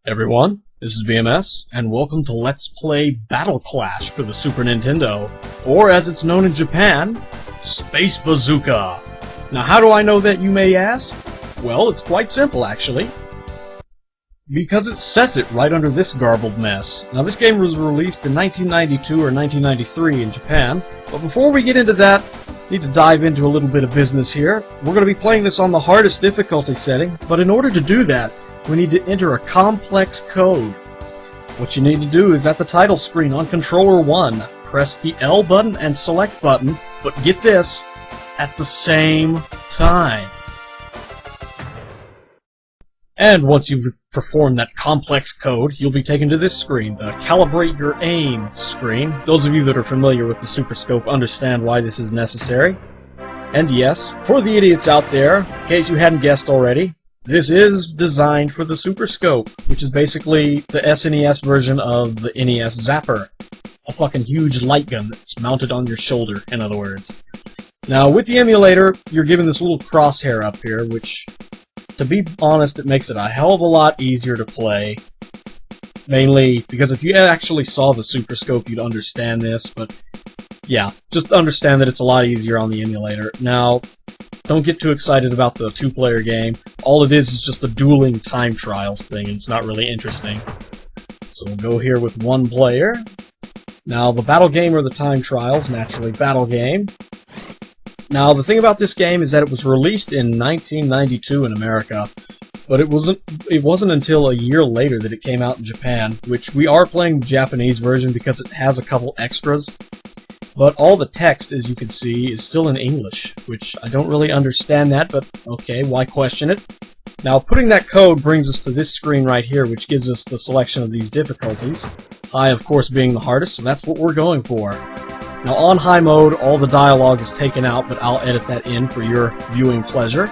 Everyone, this is BMS, and welcome to Let's Play Battle Clash for the Super Nintendo, or as it's known in Japan, Space Bazooka. Now how do I know that, you may ask? Well, it's quite simple actually. Because it says it right under this garbled mess. Now this game was released in 1992 or 1993 in Japan, but before we get into that, need to dive into a little bit of business here. We're going to be playing this on the hardest difficulty setting, but in order to do that, we need to enter a complex code. What you need to do is at the title screen on controller 1, press the L button and select button, but get this, at the same time. And once you've performed that complex code, you'll be taken to this screen, the Calibrate Your Aim screen. Those of you that are familiar with the Super Scope understand why this is necessary. And yes, for the idiots out there, in case you hadn't guessed already, this is designed for the Super Scope, which is basically the SNES version of the NES Zapper. A fucking huge light gun that's mounted on your shoulder, in other words. Now, with the emulator, you're given this little crosshair up here, which, to be honest, it makes it a hell of a lot easier to play. Mainly because if you actually saw the Super Scope, you'd understand this, but yeah, just understand that it's a lot easier on the emulator. Now, don't get too excited about the two-player game. All it is just a dueling time trials thing, and it's not really interesting. So we'll go here with one player. Now, the battle game or the time trials, naturally battle game. Now, the thing about this game is that it was released in 1992 in America, but it wasn't until a year later that it came out in Japan, which we are playing the Japanese version because it has a couple extras. But all the text, as you can see, is still in English, which I don't really understand that, but okay, why question it? Now, putting that code brings us to this screen right here, which gives us the selection of these difficulties. High, of course, being the hardest, so that's what we're going for. Now, on high mode, all the dialogue is taken out, but I'll edit that in for your viewing pleasure.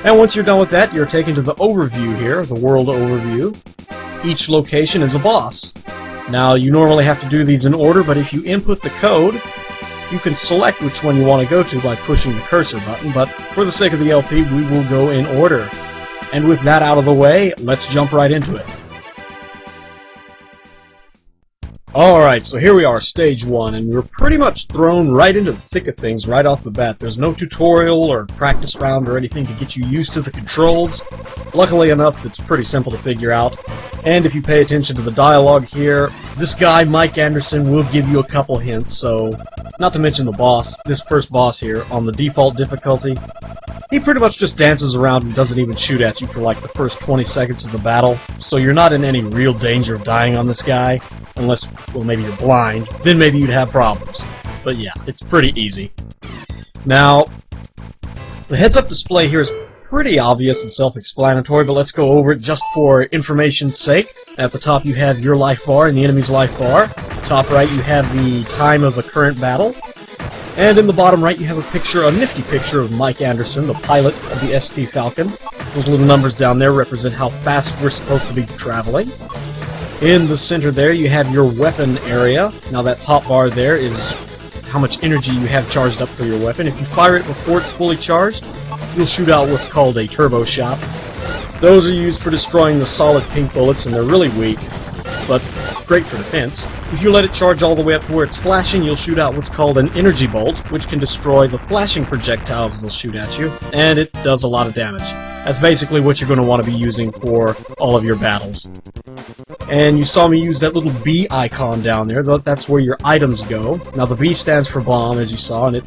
And once you're done with that, you're taken to the overview here, the world overview. Each location is a boss. Now, you normally have to do these in order, but if you input the code, you can select which one you want to go to by pushing the cursor button, but for the sake of the LP, we will go in order. And with that out of the way, let's jump right into it. Alright, so here we are, stage 1, and we're pretty much thrown right into the thick of things right off the bat. There's no tutorial or practice round or anything to get you used to the controls. Luckily enough, it's pretty simple to figure out. And if you pay attention to the dialogue here, this guy, Mike Anderson, will give you a couple hints, so not to mention the boss, this first boss here, on the default difficulty. He pretty much just dances around and doesn't even shoot at you for like the first 20 seconds of the battle, so you're not in any real danger of dying on this guy, unless, well, maybe you're blind, then maybe you'd have problems. But yeah, it's pretty easy. Now, the heads-up display here is pretty obvious and self-explanatory, but let's go over it just for information's sake. At the top you have your life bar and the enemy's life bar. Top right you have the time of the current battle. And in the bottom right you have a nifty picture of Mike Anderson, the pilot of the ST Falcon. Those little numbers down there represent how fast we're supposed to be traveling. In the center there you have your weapon area. Now that top bar there is how much energy you have charged up for your weapon. If you fire it before it's fully charged, you'll shoot out what's called a turbo shot. Those are used for destroying the solid pink bullets, and they're really weak, but great for defense. If you let it charge all the way up to where it's flashing, you'll shoot out what's called an energy bolt, which can destroy the flashing projectiles they'll shoot at you, and it does a lot of damage. That's basically what you're going to want to be using for all of your battles. And you saw me use that little B icon down there, that's where your items go. Now the B stands for bomb, as you saw, and it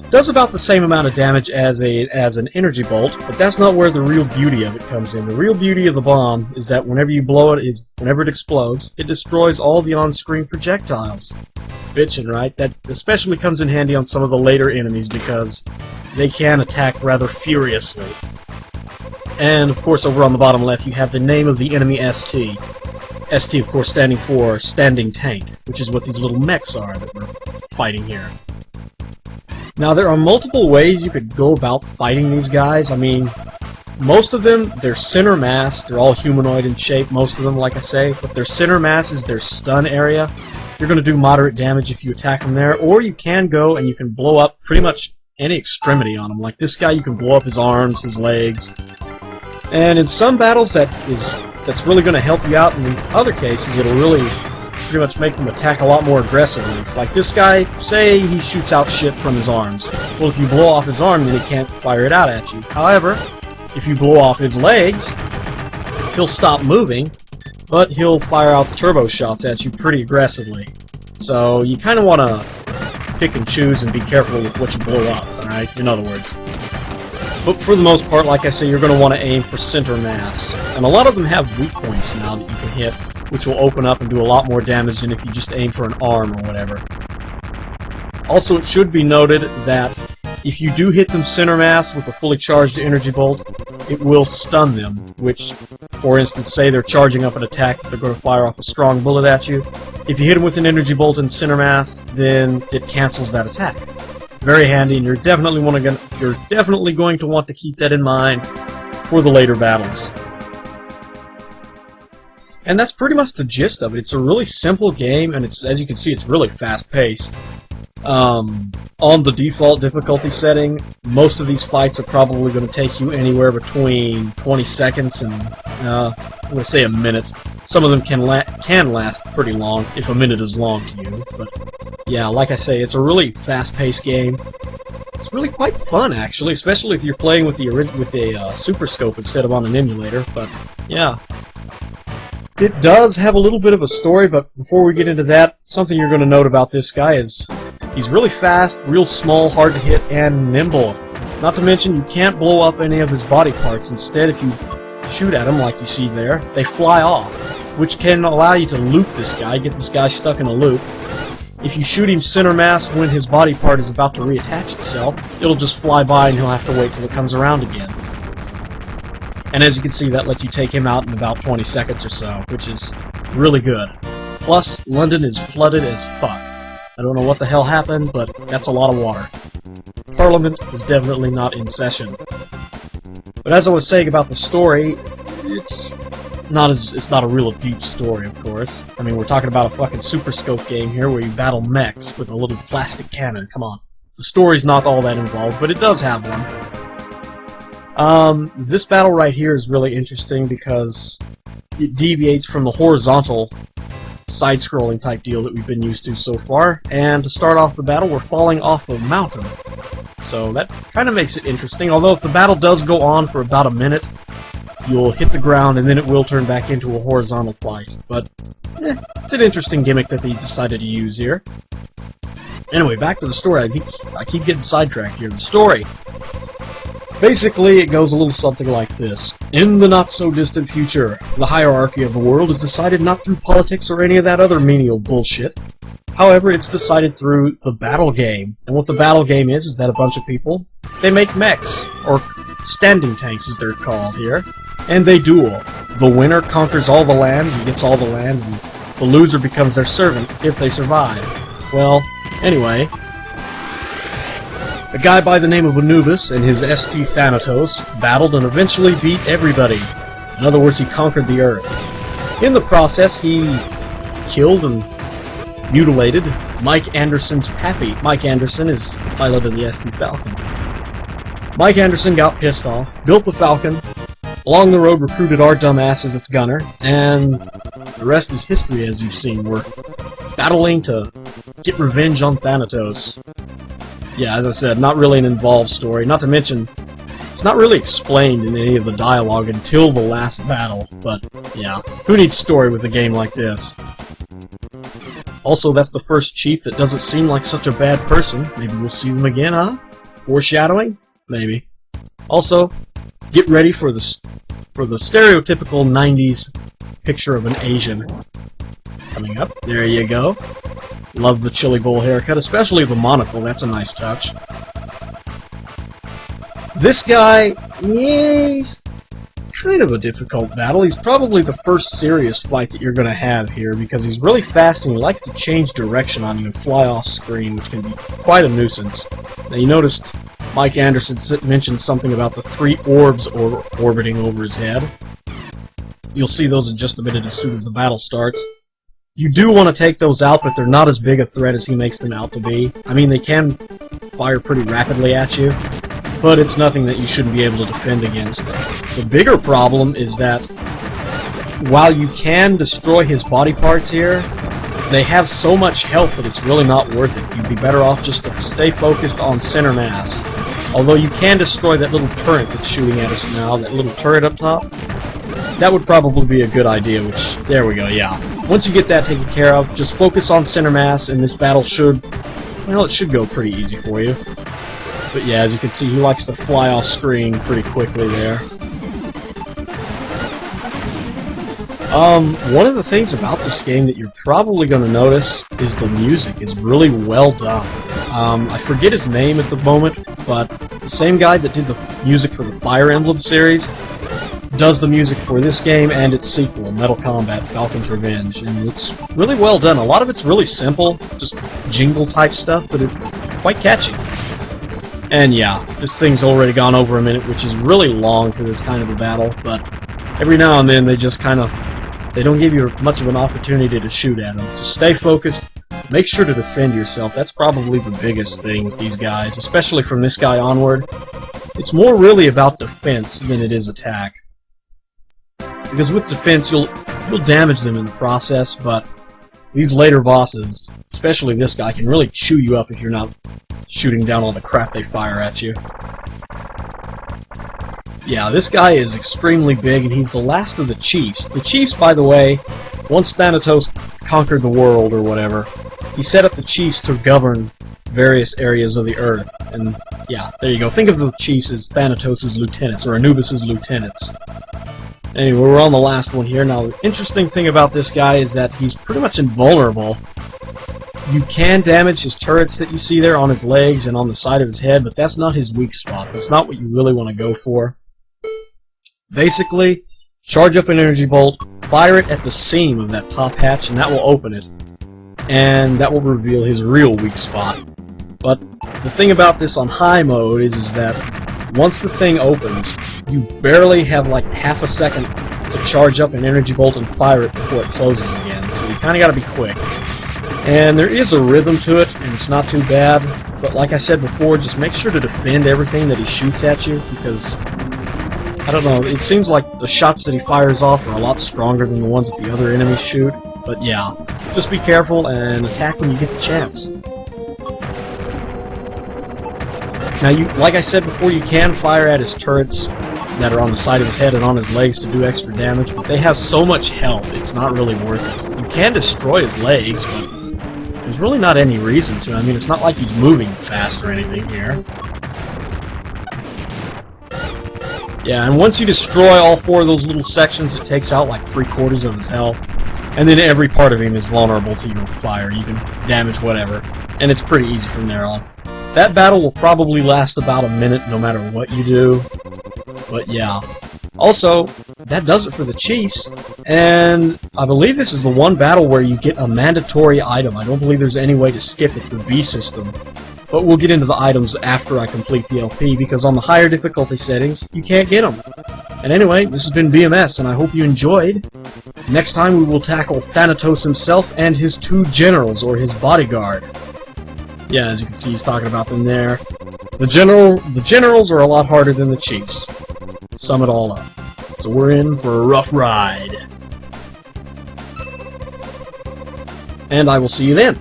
does about the same amount of damage as an energy bolt, but that's not where the real beauty of it comes in. The real beauty of the bomb is that whenever you blow it, whenever it explodes, it destroys all the on-screen projectiles. Bitchin', right? That especially comes in handy on some of the later enemies because they can attack rather furiously. And of course, over on the bottom left, you have the name of the enemy ST. ST, of course, standing for Standing Tank, which is what these little mechs are that we're fighting here. Now, there are multiple ways you could go about fighting these guys. I mean, most of them, their center mass, they're all humanoid in shape, most of them, like I say, but their center mass is their stun area. You're going to do moderate damage if you attack them there, or you can go and you can blow up pretty much any extremity on them. Like this guy, you can blow up his arms, his legs, and in some battles that is that's really going to help you out, and in other cases it'll really pretty much make them attack a lot more aggressively. Like this guy, say he shoots out shit from his arms. Well, if you blow off his arm, then he can't fire it out at you. However, if you blow off his legs, he'll stop moving, but he'll fire out the turbo shots at you pretty aggressively. So you kind of want to pick and choose and be careful with what you blow up, alright? In other words. But for the most part, like I say, you're going to want to aim for center mass. And a lot of them have weak points now that you can hit, which will open up and do a lot more damage than if you just aim for an arm or whatever. Also, it should be noted that if you do hit them center mass with a fully charged energy bolt, it will stun them, which, for instance, say they're charging up an attack that they're going to fire off a strong bullet at you. If you hit them with an energy bolt in center mass, then it cancels that attack. Very handy, and you're definitely going to want to keep that in mind for the later battles. And that's pretty much the gist of it. It's a really simple game, and it's, as you can see, it's really fast-paced. On the default difficulty setting, most of these fights are probably going to take you anywhere between 20 seconds and, I'm going to say a minute. Some of them can last pretty long, if a minute is long to you. But yeah, like I say, it's a really fast-paced game. It's really quite fun, actually, especially if you're playing with a Super Scope instead of on an emulator. But yeah. It does have a little bit of a story, but before we get into that, something you're going to note about this guy is he's really fast, real small, hard to hit, and nimble. Not to mention, you can't blow up any of his body parts. Instead, if you shoot at him, like you see there, they fly off, which can allow you to loop this guy, get this guy stuck in a loop. If you shoot him center mass when his body part is about to reattach itself, it'll just fly by and he'll have to wait till it comes around again. And as you can see, that lets you take him out in about 20 seconds or so, which is really good. Plus, London is flooded as fuck. I don't know what the hell happened, but that's a lot of water. Parliament is definitely not in session. But as I was saying about the story, it's not a real deep story, of course. I mean, we're talking about a fucking Super Scope game here where you battle mechs with a little plastic cannon. Come on. The story's not all that involved, but it does have one. This battle right here is really interesting because it deviates from the horizontal side-scrolling type deal that we've been used to so far, and to start off the battle, we're falling off a mountain. So that kind of makes it interesting, although if the battle does go on for about a minute, you'll hit the ground and then it will turn back into a horizontal flight. But, it's an interesting gimmick that they decided to use here. Anyway, back to the story. I keep getting sidetracked here. The story. Basically, it goes a little something like this. In the not-so-distant future, the hierarchy of the world is decided not through politics or any of that other menial bullshit. However, it's decided through the battle game. And what the battle game is that a bunch of people, they make mechs, or standing tanks as they're called here, and they duel. The winner conquers all the land, and gets all the land, and the loser becomes their servant if they survive. Well, anyway, a guy by the name of Anubis and his ST Thanatos battled and eventually beat everybody. In other words, he conquered the Earth. In the process, he killed and mutilated Mike Anderson's pappy. Mike Anderson is the pilot of the ST Falcon. Mike Anderson got pissed off, built the Falcon, along the road recruited our dumbass as its gunner, and the rest is history, as you've seen. We're battling to get revenge on Thanatos. Yeah, as I said, not really an involved story, not to mention, it's not really explained in any of the dialogue until the last battle, but yeah, who needs story with a game like this? Also, that's the first chief that doesn't seem like such a bad person. Maybe we'll see them again, huh? Foreshadowing? Maybe. Also, get ready for the stereotypical 90s picture of an Asian. Coming up, there you go. Love the chili bowl haircut, especially the monocle, that's a nice touch. This guy is kind of a difficult battle. He's probably the first serious fight that you're going to have here because he's really fast and he likes to change direction on you and fly off screen, which can be quite a nuisance. Now you noticed Mike Anderson mentioned something about the 3 orbs orbiting over his head. You'll see those in just a minute as soon as the battle starts. You do want to take those out, but they're not as big a threat as he makes them out to be. I mean, they can fire pretty rapidly at you, but it's nothing that you shouldn't be able to defend against. The bigger problem is that while you can destroy his body parts here, they have so much health that it's really not worth it. You'd be better off just to stay focused on center mass. Although you can destroy that little turret that's shooting at us now, that little turret up top. That would probably be a good idea, which, there we go, yeah. Once you get that taken care of, just focus on center mass, and this battle should, well, it should go pretty easy for you. But yeah, as you can see, he likes to fly off screen pretty quickly there. One of the things about this game that you're probably going to notice is the music is really well done. I forget his name at the moment, but the same guy that did the music for the Fire Emblem series does the music for this game and its sequel, Metal Combat: Falcon's Revenge, and it's really well done. A lot of it's really simple, just jingle-type stuff, but it's quite catchy. And yeah, this thing's already gone over a minute, which is really long for this kind of a battle, but every now and then they just kind of... they don't give you much of an opportunity to shoot at them. Just stay focused, make sure to defend yourself. That's probably the biggest thing with these guys, especially from this guy onward. It's more really about defense than it is attack. Because with defense, you'll damage them in the process, but these later bosses, especially this guy, can really chew you up if you're not shooting down all the crap they fire at you. Yeah, this guy is extremely big, and he's the last of the chiefs. The chiefs, by the way, once Thanatos conquered the world, or whatever, he set up the chiefs to govern various areas of the earth. And yeah, there you go. Think of the chiefs as Thanatos' lieutenants, or Anubis' lieutenants. Anyway, we're on the last one here. Now, the interesting thing about this guy is that he's pretty much invulnerable. You can damage his turrets that you see there on his legs and on the side of his head, but that's not his weak spot. That's not what you really want to go for. Basically, charge up an energy bolt, fire it at the seam of that top hatch, and that will open it. And that will reveal his real weak spot. But the thing about this on high mode is that once the thing opens, you barely have like half a second to charge up an energy bolt and fire it before it closes again, so you kinda gotta be quick. And there is a rhythm to it, and it's not too bad, but like I said before, just make sure to defend everything that he shoots at you, because, I don't know, it seems like the shots that he fires off are a lot stronger than the ones that the other enemies shoot, but yeah, just be careful and attack when you get the chance. Now, like I said before, you can fire at his turrets that are on the side of his head and on his legs to do extra damage, but they have so much health, it's not really worth it. You can destroy his legs, but there's really not any reason to. I mean, it's not like he's moving fast or anything here. Yeah, and once you destroy all four of those little sections, it takes out like 3/4 of his health. And then every part of him is vulnerable to your fire. You can damage whatever. And it's pretty easy from there on. That battle will probably last about a minute no matter what you do. But yeah. Also, that does it for the Chiefs. And I believe this is the one battle where you get a mandatory item. I don't believe there's any way to skip it, the V system. But we'll get into the items after I complete the LP, because on the higher difficulty settings, you can't get them. And anyway, this has been BMS, and I hope you enjoyed. Next time we will tackle Thanatos himself and his 2 generals, or his bodyguard. Yeah, as you can see, he's talking about them there. The generals are a lot harder than the chiefs. Sum it all up. So we're in for a rough ride. And I will see you then.